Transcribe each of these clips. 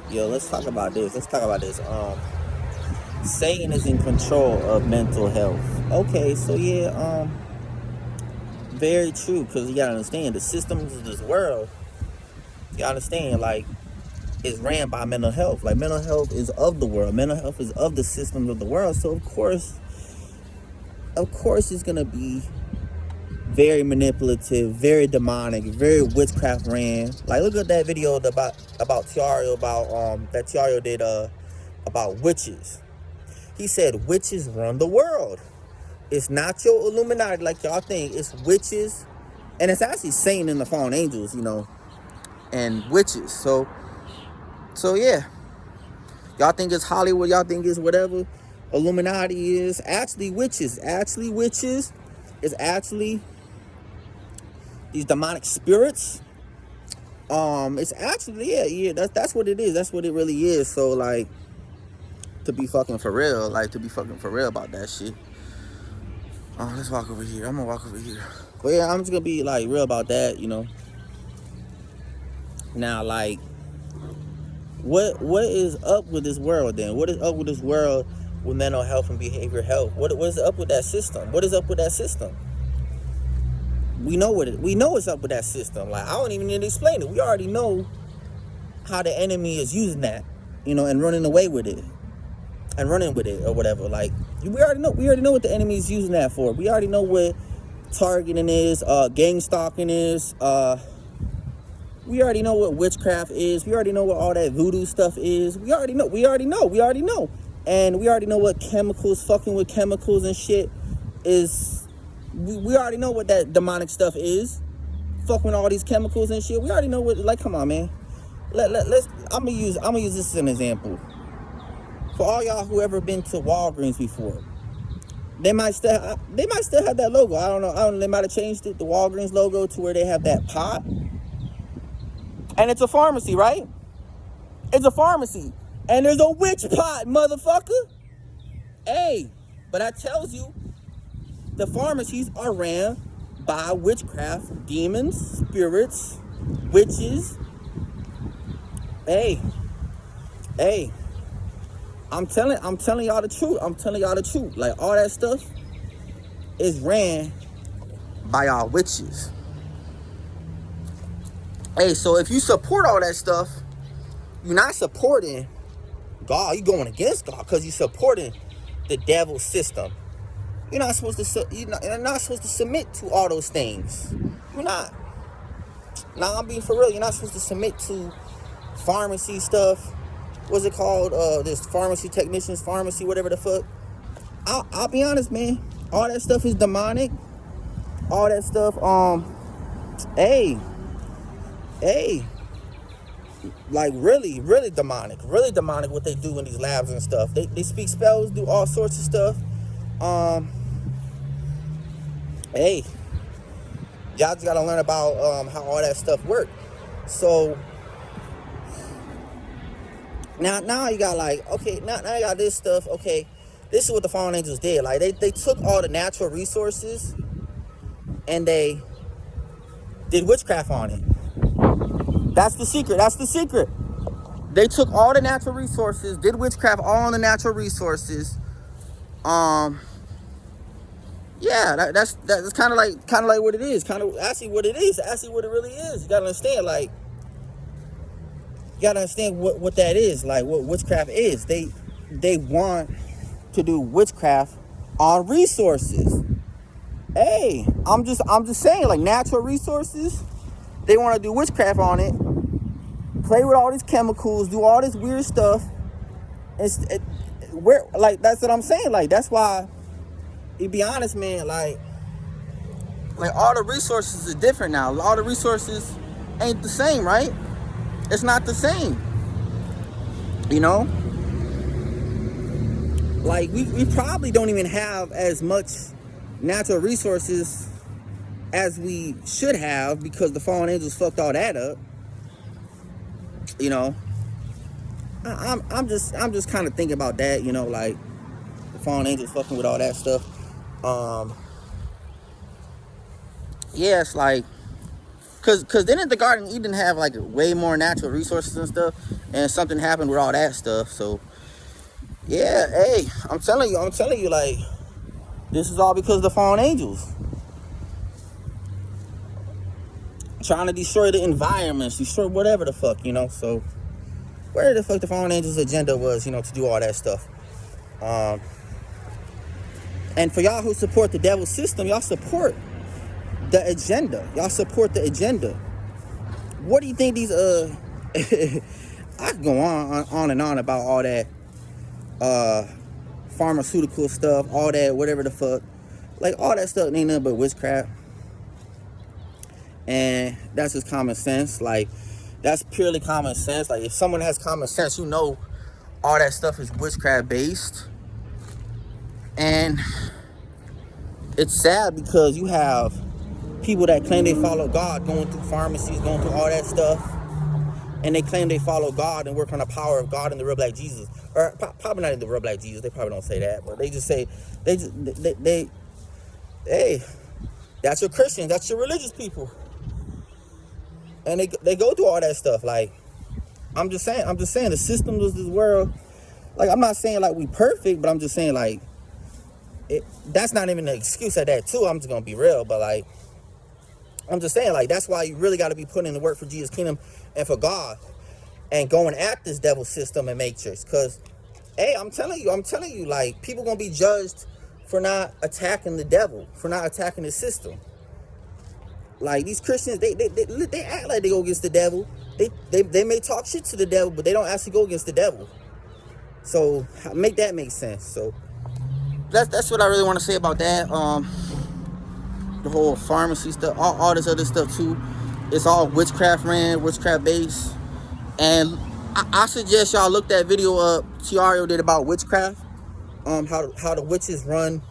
Yo, let's talk about this. Satan is in control of mental health. Okay, so yeah, very true. Cause you gotta understand the systems of this world. You gotta understand, like, is ran by mental health. Like, mental health is of the world. Mental health is of the systems of the world. So of course, it's gonna be very manipulative, very demonic, very witchcraft ran. Like, look at that video about Tiario, that Tiario did about witches. He said witches run the world. It's not your Illuminati like y'all think. It's witches, and it's actually Satan and the fallen angels, and witches. So yeah, y'all think it's Hollywood. Y'all think it's whatever Illuminati is. Actually, witches. Actually, witches is actually these demonic spirits. It's actually yeah. That's what it is. That's what it really is. So, like, to be fucking for real about that shit. Let's walk over here. I'm gonna walk over here. But yeah, I'm just gonna be like real about that. Now, like, what is up with this world then? What is up with this world with mental health and behavioral health? What is up with that system? What is up with that system? We know what's up with that system. Like, I don't even need to explain it. We already know how the enemy is using that, and running away with it. And running with it or whatever. Like, we already know what the enemy is using that for. We already know what targeting is, gang stalking is, we already know what witchcraft is. We already know what all that voodoo stuff is. We already know. And we already know what fucking with chemicals and shit is. We already know what that demonic stuff is. Fucking with all these chemicals and shit. We already know what, like, come on, man. I'm gonna use this as an example. For all y'all who ever been to Walgreens before, they might still have that logo. I don't know. They might have changed it, the Walgreens logo, to where they have that pot. And it's a pharmacy, right? It's a pharmacy. And there's a witch pot, motherfucker. Hey, but that tells you the pharmacies are ran by witchcraft, demons, spirits, witches. Hey. I'm telling y'all the truth. Like, all that stuff is ran by y'all witches. Hey, so if you support all that stuff, you're not supporting God. You're going against God because you're supporting the devil's system. You're not supposed to submit to all those things. You're not. Nah, I'm being for real. You're not supposed to submit to pharmacy stuff. What's it called? This pharmacy technicians, pharmacy, whatever the fuck. I'll be honest, man. All that stuff is demonic. All that stuff, hey, like, really, really demonic what they do in these labs and stuff. They speak spells, do all sorts of stuff. Hey, y'all just gotta learn about how all that stuff works. So now you got, like, okay, now you got this stuff. Okay, this is what the fallen angels did. Like, they took all the natural resources and they did witchcraft on it. That's the secret. They took all the natural resources, did witchcraft all on the natural resources. Yeah, that's kind of like what it is. Actually what it really is. You gotta understand, like, what that is, like, what witchcraft is. They want to do witchcraft on resources. Hey, I'm just saying, like, natural resources. They want to do witchcraft on it, play with all these chemicals, do all this weird stuff. That's what I'm saying. Like, that's why, to be honest, man, like all the resources are different now. All the resources ain't the same, right? It's not the same. Like, we probably don't even have as much natural resources as we should have, because the fallen angels fucked all that up. I'm just kind of thinking about that, like, the fallen angels fucking with all that stuff. Yeah, it's like, cause didn't the Garden of Eden have, like, way more natural resources and stuff? and something happened with all that stuff. So yeah, hey, I'm telling you, like, this is all because of the fallen angels trying to destroy the environments, destroy whatever the fuck, you know. So where the fuck the fallen angels' agenda was, you know, to do all that stuff. And for y'all who support the devil's system, y'all support the agenda. Y'all support the agenda. What do you think these I could go on and on about all that pharmaceutical stuff, all that whatever the fuck. Like, all that stuff ain't nothing but witchcraft. And that's just common sense. Like, that's purely common sense. Like, if someone has common sense, you know all that stuff is witchcraft based. And it's sad because you have people that claim they follow God going through pharmacies, going through all that stuff, and they claim they follow God and work on the power of God and the real black Jesus. Or probably not in the real black Jesus, they probably don't say that, but they just say, hey, that's your Christians, that's your religious people. And they go through all that stuff. Like, I'm just saying the systems of this world, like, I'm not saying like we perfect, but I'm just saying, like, that's not even an excuse at that too. I'm just gonna be real, but like, I'm just saying, like, that's why you really got to be putting in the work for Jesus' kingdom and for God, and going at this devil system and matrix. Because, hey, I'm telling you, like, people gonna be judged for not attacking the devil, for not attacking the system. Like, these Christians, they act like they go against the devil. They may talk shit to the devil, but they don't actually go against the devil. So make that make sense. So that's what I really want to say about that. The whole pharmacy stuff, all this other stuff too. It's all witchcraft ran, witchcraft based. And I suggest y'all look that video up Tiario did about witchcraft. How the witches run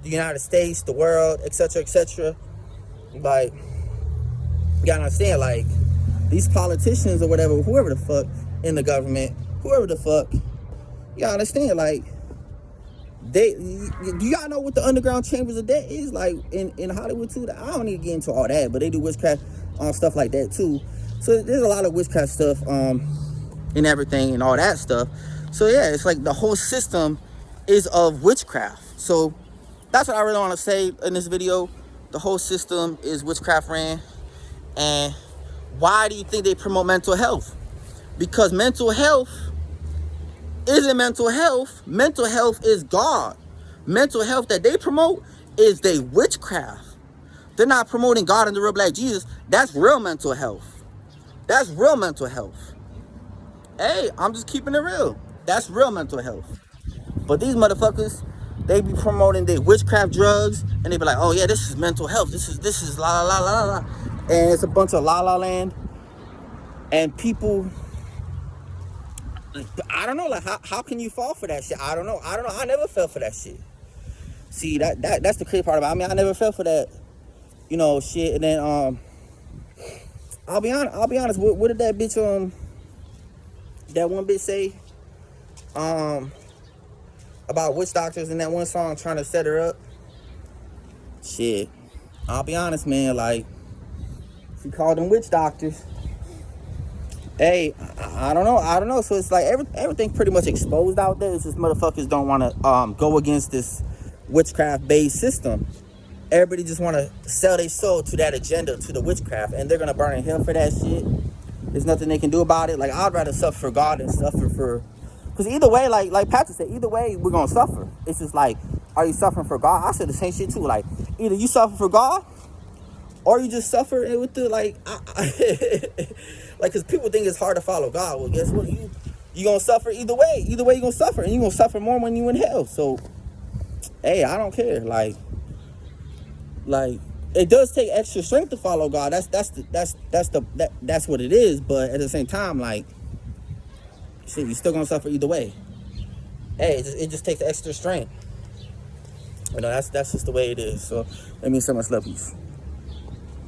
the United States, the world, etc., etc. Like, you gotta understand, like, these politicians or whatever, whoever the fuck in the government, whoever the fuck, you gotta understand, like, do y'all know what the underground chambers of death is, like, in Hollywood too? I don't need to get into all that, but they do witchcraft on stuff like that too. So there's a lot of witchcraft stuff and everything and all that stuff. So yeah, it's like the whole system is of witchcraft. So that's what I really want to say in this video. The whole system is witchcraft ran. And why do you think they promote mental health? Because mental health isn't mental health. Mental health is God. Mental health that they promote is they witchcraft. They're not promoting God and the real black Jesus. That's real mental health. That's real mental health. Hey, I'm just keeping it real. That's real mental health. But these motherfuckers, they be promoting their witchcraft drugs, and they be like, oh yeah, this is mental health. This is la la la la la. And it's a bunch of la la land. And people, I don't know, like, how can you fall for that shit? I don't know. I never fell for that shit. See, that's the crazy part about it. I mean, I never fell for that, you know, shit. And then I'll be honest, what did that bitch that one bitch say about witch doctors in that one song, trying to set her up? Shit, I'll be honest, man, like, she called them witch doctors. Hey, I don't know. So it's like everything pretty much exposed out there. It's just motherfuckers don't want to go against this witchcraft based system. Everybody just want to sell their soul to that agenda, to the witchcraft, and they're gonna burn in hell for that shit. There's nothing they can do about it. Like, I'd rather suffer for God than suffer for, because either way, like Patrick said, either way we're gonna suffer. It's just like, are you suffering for God? I said the same shit too. Like, either you suffer for God, or you just suffer with the, like, like, because people think it's hard to follow God. Well, guess what? You gonna suffer either way. Either way, you gonna suffer, and you gonna suffer more when you in hell. So, hey, I don't care. Like, it does take extra strength to follow God. That's what it is. But at the same time, like, shit, you're still gonna suffer either way. Hey, it just takes extra strength. You know, that's just the way it is. So, that means so much love, peace.